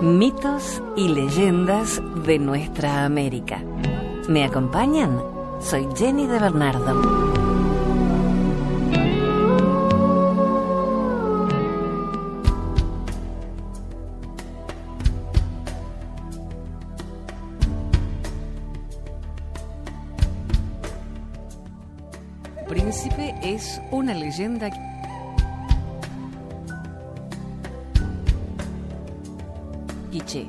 Mitos y leyendas de nuestra América. ¿Me acompañan? Soy Jenny de Bernardo. Príncipe es una leyenda quiché.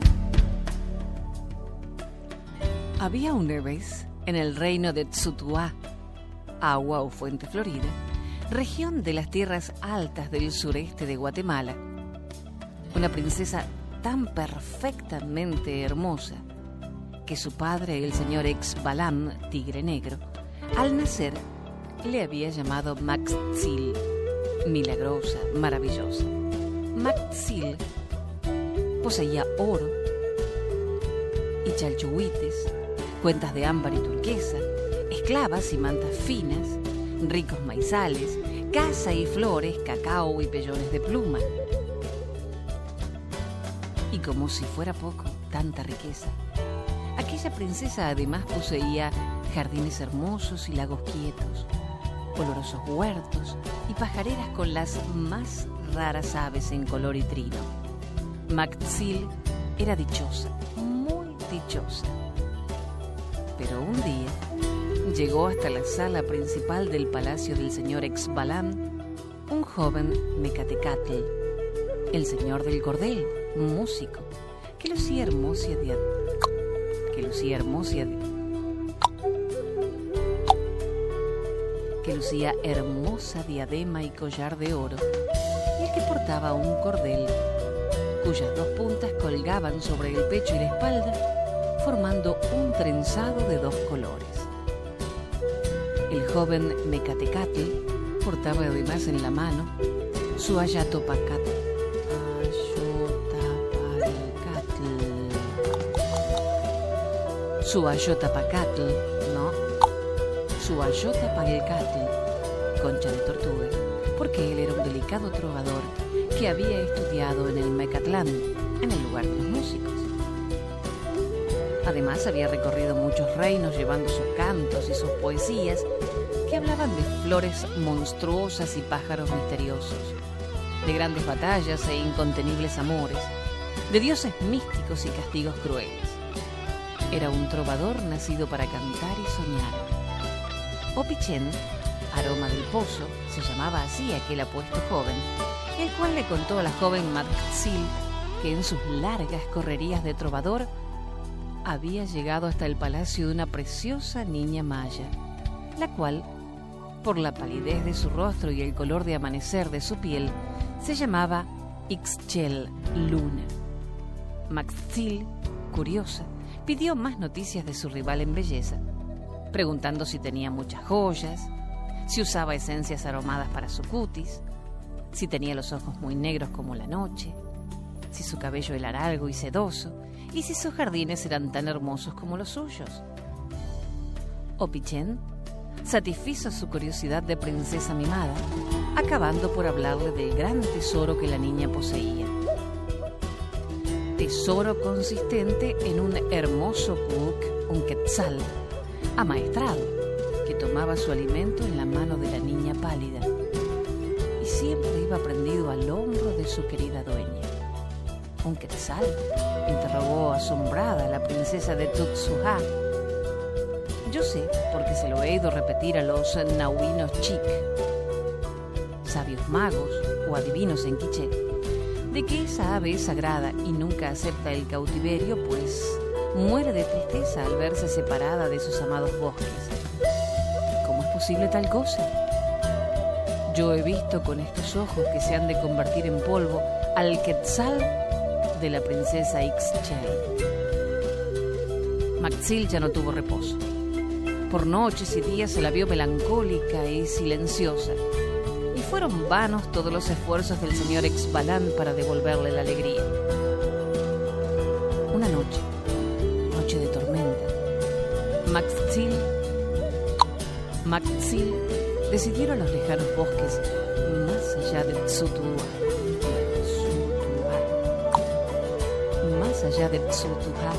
Había una vez en el reino de Tsutuá, Agua o Fuente Florida, región de las tierras altas del sureste de Guatemala, una princesa tan perfectamente hermosa que su padre, el señor Exbalam, Tigre Negro, al nacer le había llamado Maxtzil, milagrosa, maravillosa. Maxtzil poseía oro y chalchuhuites, cuentas de ámbar y turquesa, esclavas y mantas finas, ricos maizales, caza y flores, cacao y pellones de pluma. Y como si fuera poco, tanta riqueza, aquella princesa además poseía jardines hermosos y lagos quietos, olorosos huertos y pajareras con las más raras aves en color y trino. Maxtzil era dichosa, muy dichosa. Pero un día llegó hasta la sala principal del palacio del señor Exbalam un joven Mecatecatl, el señor del cordel, músico, que lucía hermosa diadema y collar de oro, y el que portaba un cordel cuyas dos puntas colgaban sobre el pecho y la espalda, formando un trenzado de dos colores. El joven Mecatecatl portaba además en la mano su Ayotapacatl. Su Ayotapacatl, concha de tortuga, porque él era un delicado trovador que había estudiado en el Mecatlán, en el lugar de los músicos. Además había recorrido muchos reinos llevando sus cantos y sus poesías que hablaban de flores monstruosas y pájaros misteriosos, de grandes batallas e incontenibles amores, de dioses místicos y castigos crueles. Era un trovador nacido para cantar y soñar. Opichén, aroma del pozo, se llamaba así aquel apuesto joven, el cual le contó a la joven Maxtzil que en sus largas correrías de trovador había llegado hasta el palacio de una preciosa niña maya, la cual, por la palidez de su rostro y el color de amanecer de su piel, se llamaba Ixchel Luna. Maxtzil, curiosa, pidió más noticias de su rival en belleza, preguntando si tenía muchas joyas, si usaba esencias aromadas para su cutis, si tenía los ojos muy negros como la noche, si su cabello era largo y sedoso, y si sus jardines eran tan hermosos como los suyos. Opichén satisfizo su curiosidad de princesa mimada, acabando por hablarle del gran tesoro que la niña poseía. Tesoro consistente en un hermoso kuk, un quetzal, amaestrado, que tomaba su alimento en la mano de la niña pálida y siempre iba prendido al hombro de su querida dueña. ¿Un quetzal?, interrogó asombrada la princesa de Tutsuha. Yo sé, porque se lo he ido a repetir a los nahuinos chic, sabios magos o adivinos en quiché, de que esa ave es sagrada y nunca acepta el cautiverio, pues muere de tristeza al verse separada de sus amados bosques. ¿Cómo es posible tal cosa? Yo he visto con estos ojos que se han de convertir en polvo al quetzal de la princesa Ixchel. Maxtzil ya no tuvo reposo. Por noches y días se la vio melancólica y silenciosa, y fueron vanos todos los esfuerzos del señor Exbalam para devolverle la alegría. Una noche de tormenta, Maxtzil decidió ir a los lejanos bosques más allá de Tsutuá, más allá de Tsutuha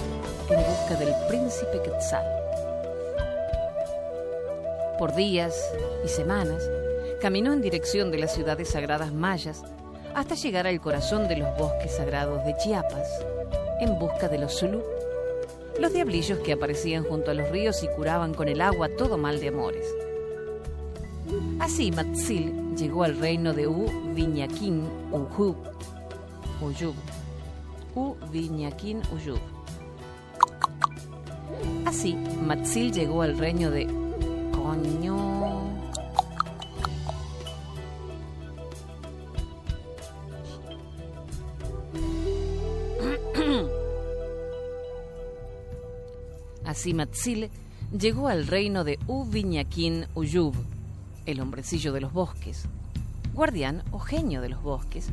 en busca del príncipe Quetzal. Por días y semanas caminó en dirección de las ciudades sagradas mayas hasta llegar al corazón de los bosques sagrados de Chiapas en busca de los Zulú, los diablillos que aparecían junto a los ríos y curaban con el agua todo mal de amores. Así Matzil llegó al reino de Uviñaquín Uyub. Así Matzil llegó al reino de Así Matzil llegó al reino de Uviñaquín Uyub, el hombrecillo de los bosques, guardián o genio de los bosques,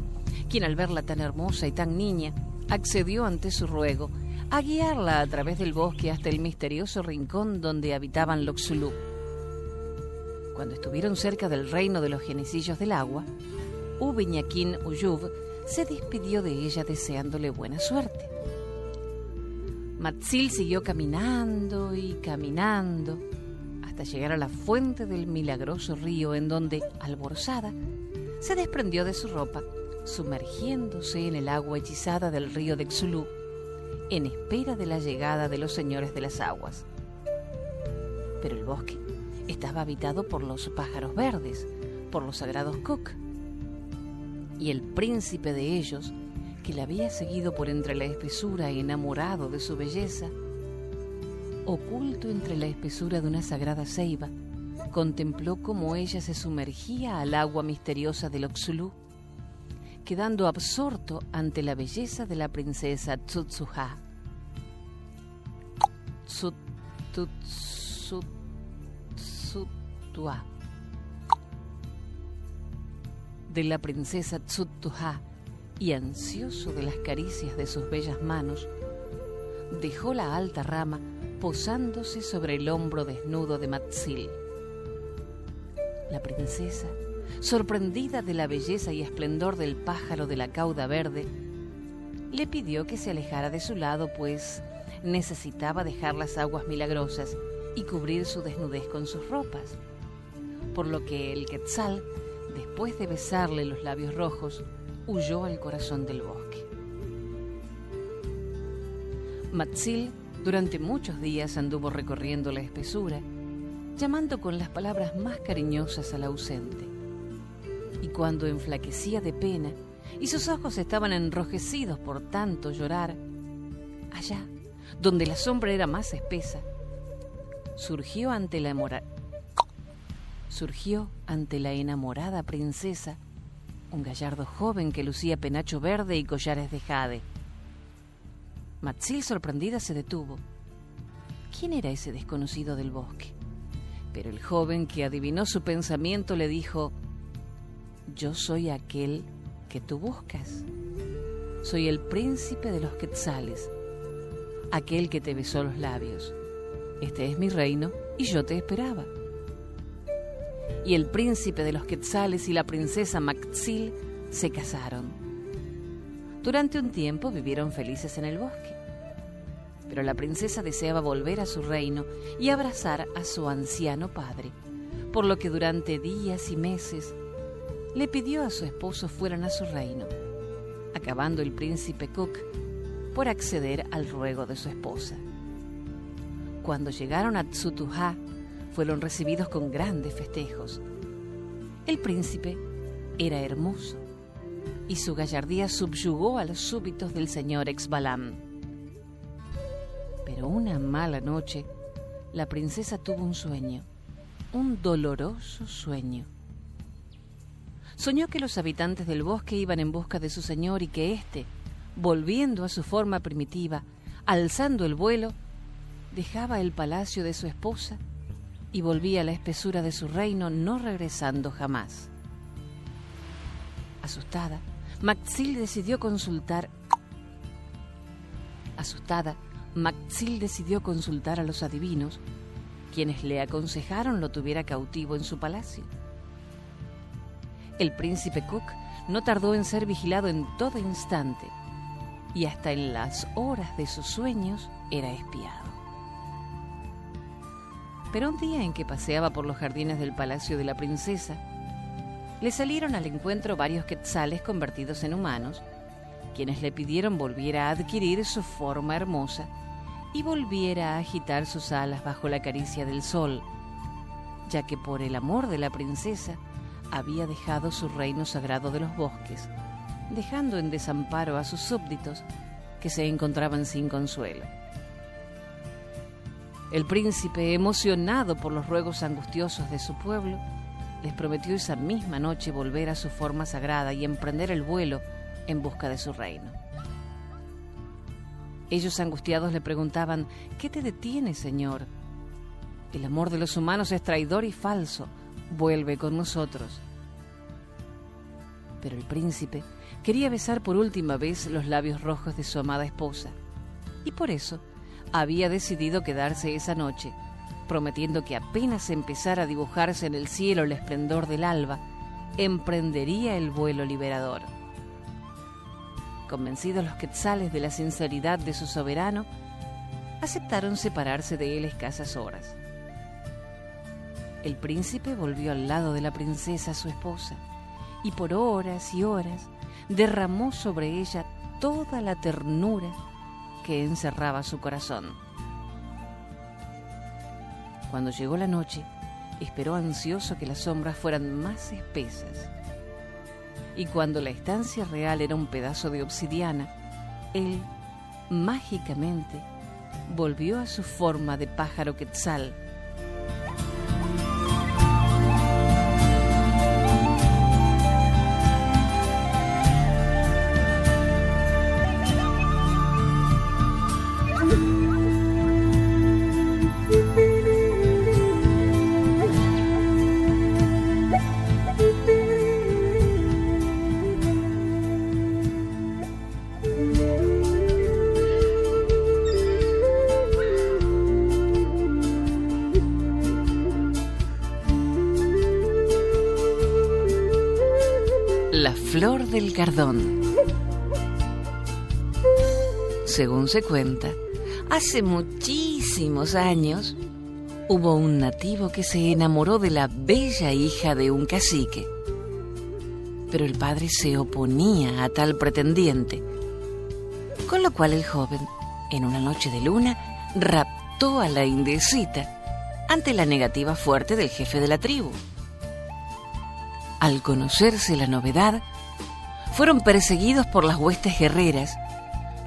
quien al verla tan hermosa y tan niña, accedió ante su ruego a guiarla a través del bosque hasta el misterioso rincón donde habitaban los Zulú. Cuando estuvieron cerca del reino de los genecillos del agua, Uviñaquín Uyub se despidió de ella deseándole buena suerte. Matzil siguió caminando y caminando hasta llegar a la fuente del milagroso río en donde, alborzada, se desprendió de su ropa, sumergiéndose en el agua hechizada del río de Xulú, en espera de la llegada de los señores de las aguas. Pero el bosque estaba habitado por los pájaros verdes, por los sagrados Kuk, y el príncipe de ellos, que la había seguido por entre la espesura y enamorado de su belleza, oculto entre la espesura de una sagrada ceiba, contempló cómo ella se sumergía al agua misteriosa del Oxulú, quedando absorto ante la belleza de la princesa Tsutsuha. De la princesa Tsutsuha, y ansioso de las caricias de sus bellas manos, dejó la alta rama posándose sobre el hombro desnudo de Matzil. La princesa, sorprendida de la belleza y esplendor del pájaro de la cauda verde, le pidió que se alejara de su lado, pues necesitaba dejar las aguas milagrosas y cubrir su desnudez con sus ropas, por lo que el Quetzal, después de besarle los labios rojos, huyó al corazón del bosque. Matzil durante muchos días anduvo recorriendo la espesura, llamando con las palabras más cariñosas al ausente. Y cuando enflaquecía de pena y sus ojos estaban enrojecidos por tanto llorar, allá, donde la sombra era más espesa, surgió ante la enamorada princesa un gallardo joven que lucía penacho verde y collares de jade. Matzil, sorprendida, se detuvo. ¿Quién era ese desconocido del bosque? Pero el joven, que adivinó su pensamiento, le dijo: «Yo soy aquel que tú buscas. Soy el príncipe de los quetzales, aquel que te besó los labios. Este es mi reino y yo te esperaba». Y el príncipe de los quetzales y la princesa Matzil se casaron. Durante un tiempo vivieron felices en el bosque. Pero la princesa deseaba volver a su reino y abrazar a su anciano padre, por lo que durante días y meses le pidió a su esposo fueran a su reino, acabando el príncipe Cook por acceder al ruego de su esposa. Cuando llegaron a Tsutsuha, fueron recibidos con grandes festejos. El príncipe era hermoso y su gallardía subyugó a los súbditos del señor Exbalam. Pero una mala noche, la princesa tuvo un sueño, un doloroso sueño. Soñó que los habitantes del bosque iban en busca de su señor y que éste, volviendo a su forma primitiva, alzando el vuelo, dejaba el palacio de su esposa y volvía a la espesura de su reino, no regresando jamás. Asustada, Matzil decidió consultar a los adivinos, quienes le aconsejaron lo tuviera cautivo en su palacio. El príncipe Cook no tardó en ser vigilado en todo instante, y hasta en las horas de sus sueños era espiado. Pero un día en que paseaba por los jardines del palacio de la princesa, le salieron al encuentro varios quetzales convertidos en humanos, quienes le pidieron volviera a adquirir su forma hermosa y volviera a agitar sus alas bajo la caricia del sol, ya que por el amor de la princesa había dejado su reino sagrado de los bosques, dejando en desamparo a sus súbditos que se encontraban sin consuelo. El príncipe, emocionado por los ruegos angustiosos de su pueblo, les prometió esa misma noche volver a su forma sagrada y emprender el vuelo en busca de su reino. Ellos, angustiados, le preguntaban: ¿qué te detiene, señor? El amor de los humanos es traidor y falso. Vuelve con nosotros. Pero el príncipe quería besar por última vez los labios rojos de su amada esposa, y por eso había decidido quedarse esa noche, prometiendo que apenas empezara a dibujarse en el cielo el esplendor del alba, emprendería el vuelo liberador. Convencidos los quetzales de la sinceridad de su soberano, aceptaron separarse de él escasas horas. El príncipe volvió al lado de la princesa, su esposa, y por horas y horas derramó sobre ella toda la ternura que encerraba su corazón. Cuando llegó la noche, esperó ansioso que las sombras fueran más espesas. Y cuando la estancia real era un pedazo de obsidiana, él, mágicamente, volvió a su forma de pájaro quetzal. La flor del cardón. Según se cuenta, hace muchísimos años hubo un nativo que se enamoró de la bella hija de un cacique. Pero el padre se oponía a tal pretendiente, con lo cual el joven, en una noche de luna, raptó a la indecita ante la negativa fuerte del jefe de la tribu. Al conocerse la novedad, fueron perseguidos por las huestes guerreras,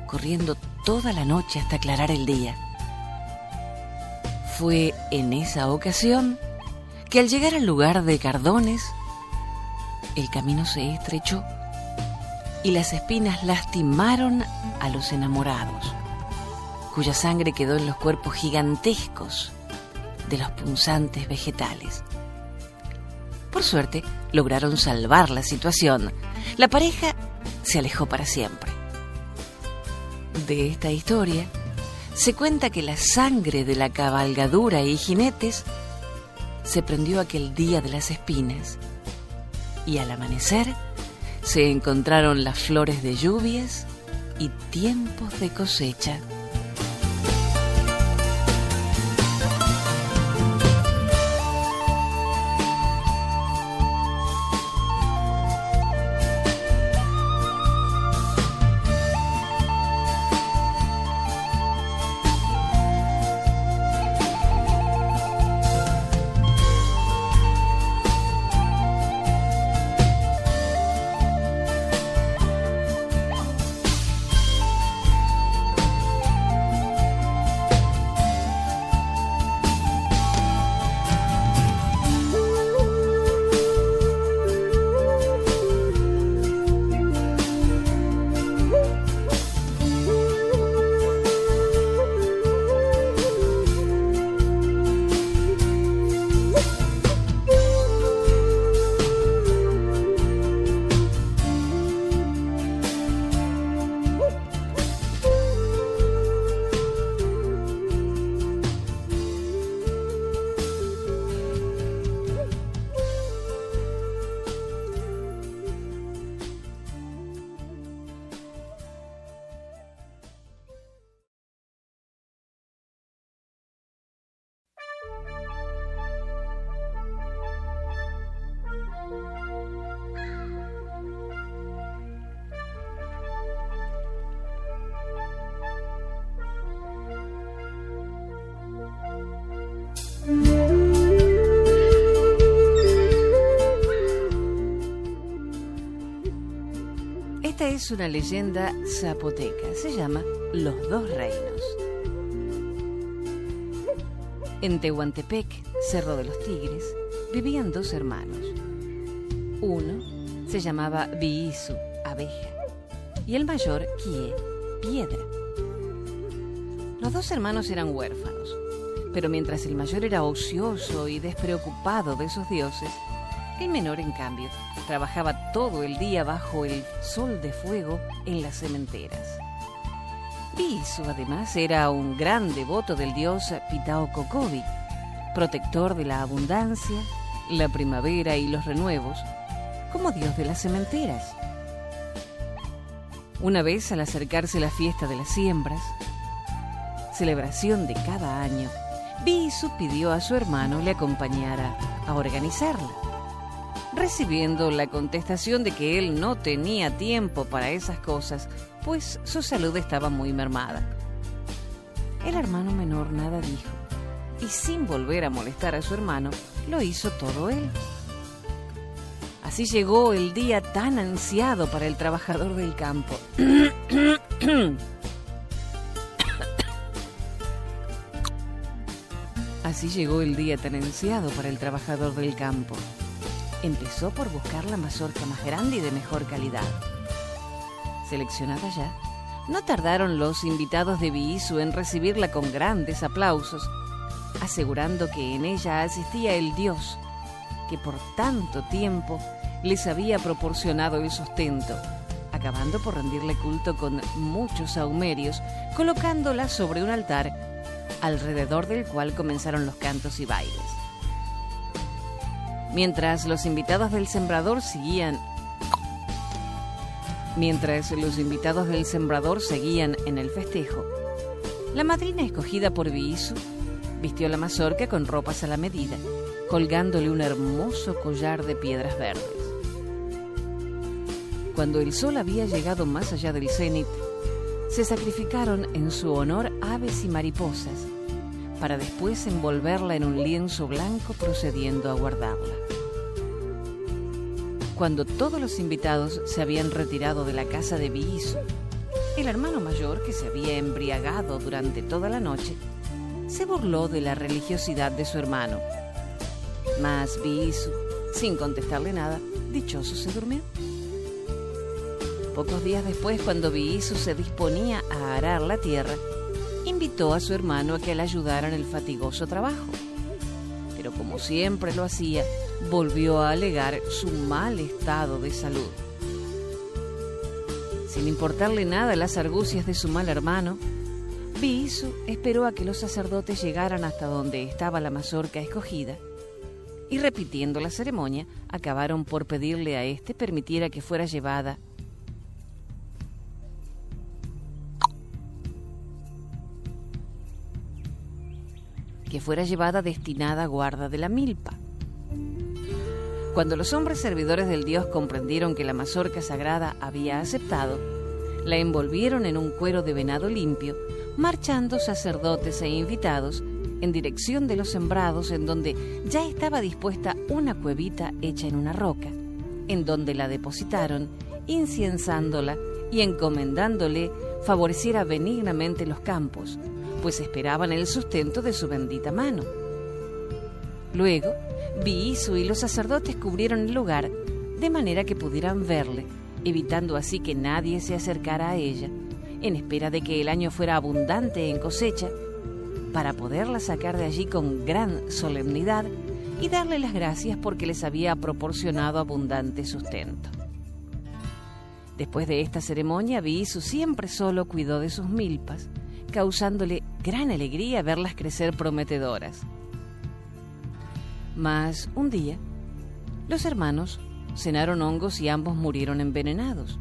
corriendo toda la noche hasta aclarar el día. Fue en esa ocasión que al llegar al lugar de Cardones, el camino se estrechó y las espinas lastimaron a los enamorados, cuya sangre quedó en los cuerpos gigantescos de los punzantes vegetales. Por suerte, lograron salvar la situación. La pareja se alejó para siempre. De esta historia se cuenta que la sangre de la cabalgadura y jinetes se prendió aquel día de las espinas, y al amanecer se encontraron las flores de lluvias y tiempos de cosecha. es una leyenda zapoteca. Se llama Los Dos Reinos. En Tehuantepec, Cerro de los Tigres, vivían dos hermanos. Uno se llamaba Biisu, abeja, y el mayor, Kie, piedra. Los dos hermanos eran huérfanos, pero mientras el mayor era ocioso y despreocupado de sus dioses, el menor, en cambio, trabajaba todo el día bajo el sol de fuego en las sementeras. Biisu, además, era un gran devoto del dios Pitao-Kokobi, protector de la abundancia, la primavera y los renuevos, como dios de las sementeras. Una vez, al acercarse la fiesta de las siembras, celebración de cada año, Biisu pidió a su hermano le acompañara a organizarla, recibiendo la contestación de que él no tenía tiempo para esas cosas, pues su salud estaba muy mermada. El hermano menor nada dijo, y sin volver a molestar a su hermano, lo hizo todo él. Así llegó el día tan ansiado para el trabajador del campo. Así llegó el día tan ansiado para el trabajador del campo. Empezó por buscar la mazorca más grande y de mejor calidad. Seleccionada ya, no tardaron los invitados de Biisu en recibirla con grandes aplausos, asegurando que en ella asistía el dios que por tanto tiempo les había proporcionado el sustento, acabando por rendirle culto con muchos sahumerios, colocándola sobre un altar, alrededor del cual comenzaron los cantos y bailes. Mientras los invitados del sembrador seguían en el festejo, la madrina escogida por Biisu vistió la mazorca con ropas a la medida, colgándole un hermoso collar de piedras verdes. Cuando el sol había llegado más allá del cenit, se sacrificaron en su honor aves y mariposas, para después envolverla en un lienzo blanco procediendo a guardarla. Cuando todos los invitados se habían retirado de la casa de Biisu, el hermano mayor, que se había embriagado durante toda la noche, se burló de la religiosidad de su hermano. Mas Biisu, sin contestarle nada, dichoso se durmió. Pocos días después, cuando Biisu se disponía a arar la tierra, invitó a su hermano a que le ayudara en el fatigoso trabajo. Pero como siempre lo hacía, volvió a alegar su mal estado de salud. Sin importarle nada las argucias de su mal hermano, Biisu esperó a que los sacerdotes llegaran hasta donde estaba la mazorca escogida, y repitiendo la ceremonia, acabaron por pedirle a éste permitiera que fuera llevada destinada a guarda de la milpa. Cuando los hombres servidores del dios comprendieron que la mazorca sagrada había aceptado, la envolvieron en un cuero de venado limpio, marchando sacerdotes e invitados en dirección de los sembrados, en donde ya estaba dispuesta una cuevita hecha en una roca, en donde la depositaron, inciensándola y encomendándole favoreciera benignamente los campos, pues esperaban el sustento de su bendita mano. Luego, Biisu y los sacerdotes cubrieron el lugar de manera que pudieran verle, evitando así que nadie se acercara a ella, en espera de que el año fuera abundante en cosecha, para poderla sacar de allí con gran solemnidad y darle las gracias porque les había proporcionado abundante sustento. Después de esta ceremonia, Biisu siempre solo cuidó de sus milpas, causándole gran alegría verlas crecer prometedoras. Mas un día, los hermanos cenaron hongos y ambos murieron envenenados.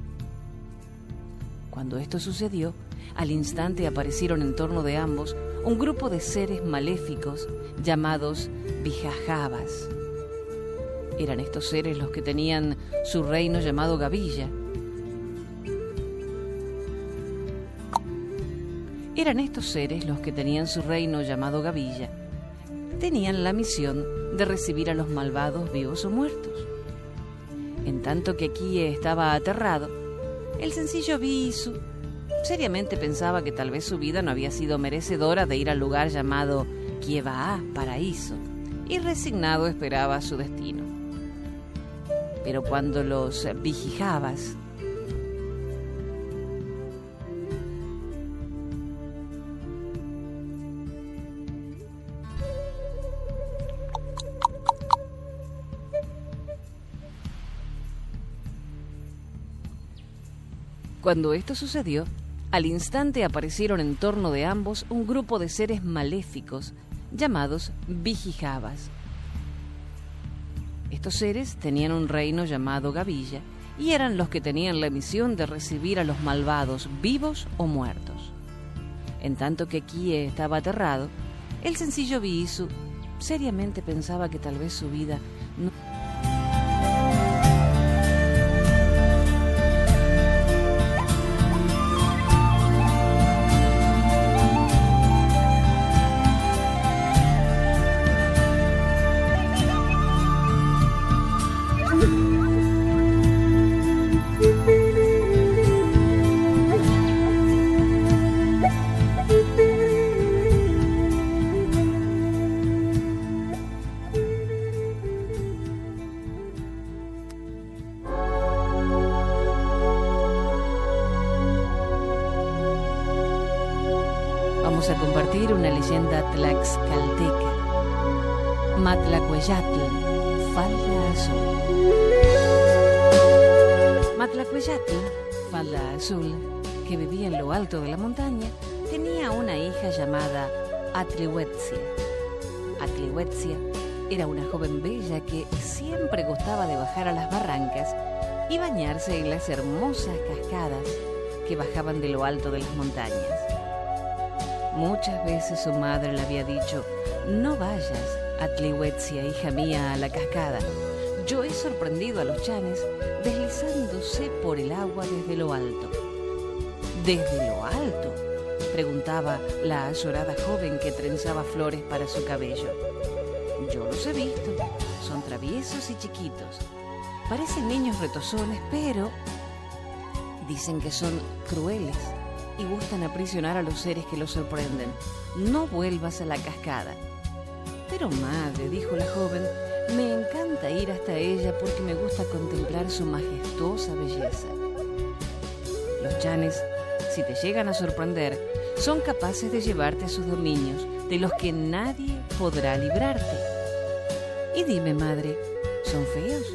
Cuando esto sucedió, al instante aparecieron en torno de ambos un grupo de seres maléficos llamados Vijajabas. Eran estos seres los que tenían su reino llamado Gavilla. Tenían la misión de recibir a los malvados vivos o muertos. En tanto que Kie estaba aterrado, El sencillo Bisu seriamente pensaba que tal vez su vida no había sido merecedora de ir al lugar llamado Kieva, paraíso, y resignado esperaba su destino. Pero cuando los Bijijabas Cuando esto sucedió, al instante aparecieron en torno de ambos un grupo de seres maléficos llamados Bijijabas. Estos seres tenían un reino llamado Gavilla y eran los que tenían la misión de recibir a los malvados, vivos o muertos. En tanto que Kie estaba aterrado, el sencillo Bisu seriamente pensaba que tal vez su vida no... Vamos a compartir una leyenda tlaxcalteca. Matlacueyatl, falda azul. Matlacueyatl, falda azul, que vivía en lo alto de la montaña, tenía una hija llamada Atlihuetzia. Atlihuetzia era una joven bella que siempre gustaba de bajar a las barrancas y bañarse en las hermosas cascadas que bajaban de lo alto de las montañas. Muchas veces su madre le había dicho: no vayas, Atlihuetzia, hija mía, a la cascada. Yo he sorprendido a los chanes deslizándose por el agua desde lo alto. ¿Desde lo alto?, preguntaba la azorada joven que trenzaba flores para su cabello. Yo los he visto, son traviesos y chiquitos. Parecen niños retozones, pero dicen que son crueles y gustan aprisionar a los seres que los sorprenden. No vuelvas a la cascada. Pero madre, dijo la joven, me encanta ir hasta ella porque me gusta contemplar su majestuosa belleza. Los chanes, si te llegan a sorprender, son capaces de llevarte a sus dominios, de los que nadie podrá librarte. Y dime, madre, ¿son feos?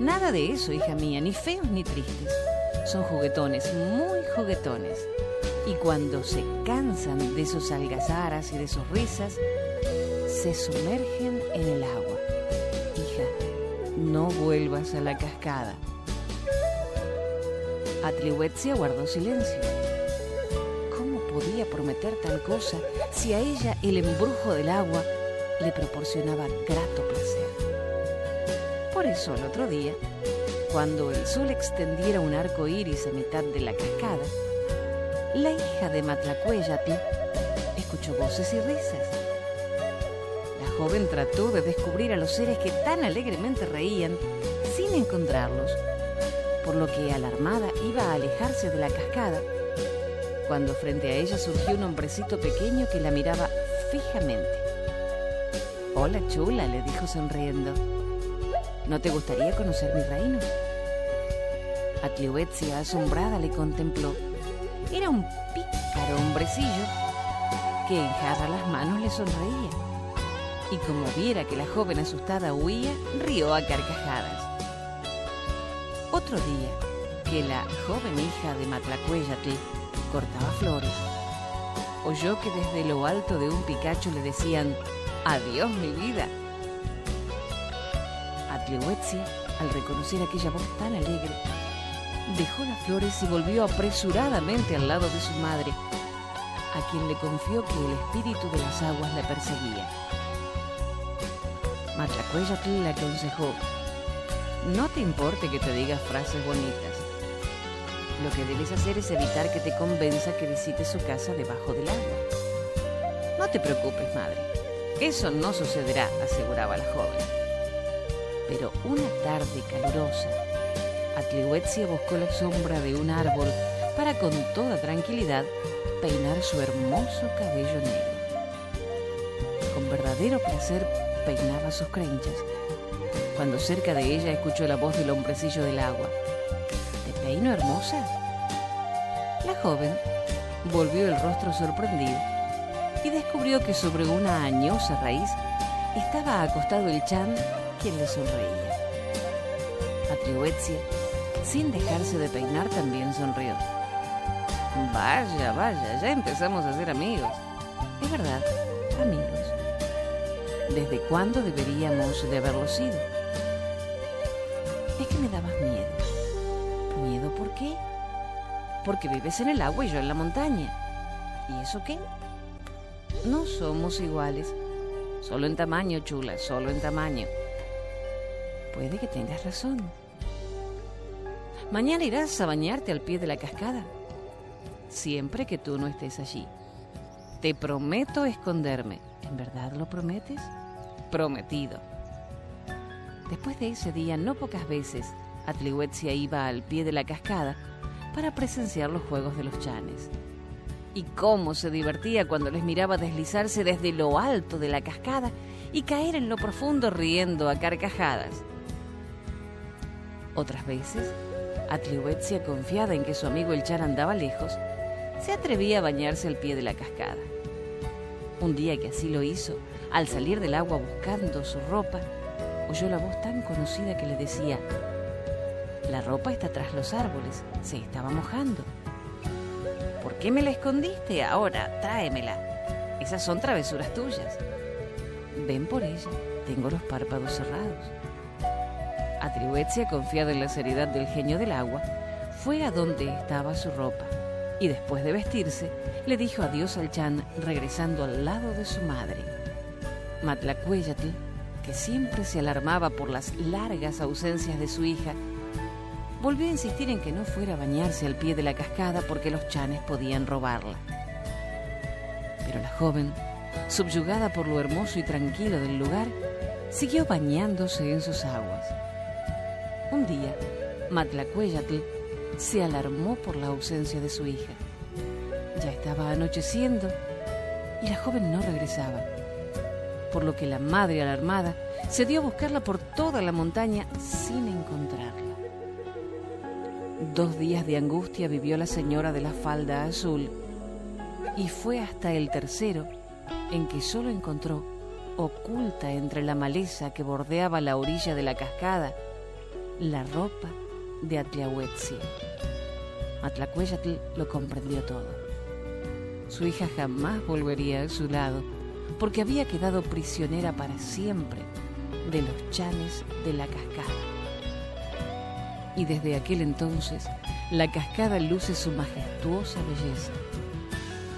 Nada de eso, hija mía, ni feos ni tristes. Son juguetones, muy juguetones. Y cuando se cansan de sus algazaras y de sus risas, se sumergen en el agua. Hija, no vuelvas a la cascada. Atlihuetzia guardó silencio. ¿Cómo podía prometer tal cosa si a ella el embrujo del agua le proporcionaba grato placer? Por eso el otro día, cuando el sol extendiera un arco iris a mitad de la cascada, la hija de Matlacueyatl escuchó voces y risas. La joven trató de descubrir a los seres que tan alegremente reían sin encontrarlos, por lo que alarmada iba a alejarse de la cascada, cuando frente a ella surgió un hombrecito pequeño que la miraba fijamente. «Hola, chula», le dijo sonriendo. «¿No te gustaría conocer mi reino?». Atlihuetzia, asombrada, le contempló. Era un pícaro hombrecillo que en jarra las manos le sonreía. Y como viera que la joven asustada huía, rió a carcajadas. Otro día, que la joven hija de Matlacueyatl cortaba flores, oyó que desde lo alto de un picacho le decían: «Adiós, mi vida». Atlihuetzia, al reconocer aquella voz tan alegre, dejó las flores y volvió apresuradamente al lado de su madre, a quien le confió que el espíritu de las aguas la perseguía. Matlacueyatl le aconsejó: «No te importe que te diga frases bonitas. Lo que debes hacer es evitar que te convenza que visites su casa debajo del agua». «No te preocupes, madre. Eso no sucederá», aseguraba la joven. Pero una tarde calurosa, Atlihuetzia buscó la sombra de un árbol para con toda tranquilidad peinar su hermoso cabello negro. Con verdadero placer peinaba sus crenchas, cuando cerca de ella escuchó la voz del hombrecillo del agua. ¿Te peino, hermosa? La joven volvió el rostro sorprendido y descubrió que sobre una añosa raíz estaba acostado el Chan, quien le sonreía. Atlihuetzia, sin dejarse de peinar, también sonrió. Vaya, vaya, ya empezamos a ser amigos. Es verdad, amigos. ¿Desde cuándo deberíamos de haberlo sido? Es que me dabas miedo. ¿Miedo por qué? Porque vives en el agua y yo en la montaña. ¿Y eso qué? No somos iguales. Solo en tamaño, chula, solo en tamaño. Puede que tengas razón. Mañana irás a bañarte al pie de la cascada, siempre que tú no estés allí. Te prometo esconderme. ¿En verdad lo prometes? Prometido. Después de ese día, no pocas veces, Atlihuetzia iba al pie de la cascada para presenciar los juegos de los chanes. Y cómo se divertía cuando les miraba deslizarse desde lo alto de la cascada y caer en lo profundo riendo a carcajadas. Otras veces, Atlihuetzia, confiada en que su amigo el Chan andaba lejos, se atrevía a bañarse al pie de la cascada. Un día que así lo hizo, al salir del agua buscando su ropa, oyó la voz tan conocida que le decía: «La ropa está tras los árboles, se estaba mojando». «¿Por qué me la escondiste? Ahora, tráemela. Esas son travesuras tuyas». «Ven por ella, tengo los párpados cerrados». Atlihuetzia, confiada en la seriedad del genio del agua, fue a donde estaba su ropa y después de vestirse, le dijo adiós al Chan, regresando al lado de su madre. Matlacueyatl, que siempre se alarmaba por las largas ausencias de su hija, volvió a insistir en que no fuera a bañarse al pie de la cascada porque los chanes podían robarla. Pero la joven, subyugada por lo hermoso y tranquilo del lugar, siguió bañándose en sus aguas. Un día, Matlacueyatl se alarmó por la ausencia de su hija. Ya estaba anocheciendo y la joven no regresaba, por lo que la madre, alarmada, se dio a buscarla por toda la montaña sin encontrarla. 2 días de angustia vivió la señora de la falda azul y fue hasta el tercero en que solo encontró, oculta entre la maleza que bordeaba la orilla de la cascada, la ropa de Atlihuetzia. Matlacueyatl lo comprendió todo. Su hija jamás volvería a su lado porque había quedado prisionera para siempre de los chanes de la cascada. Y desde aquel entonces, la cascada luce su majestuosa belleza,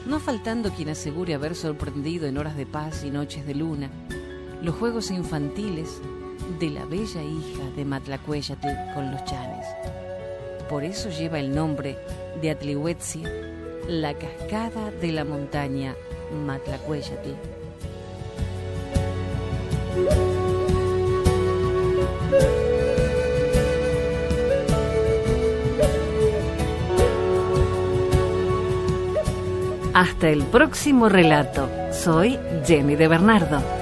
no faltando quien asegure haber sorprendido en horas de paz y noches de luna los juegos infantiles de la bella hija de Matlacueyatl con los chanes. Por eso lleva el nombre de Atlihuetzia, la cascada de la montaña Matlacueyatl. Hasta el próximo relato. Soy Jenny de Bernardo.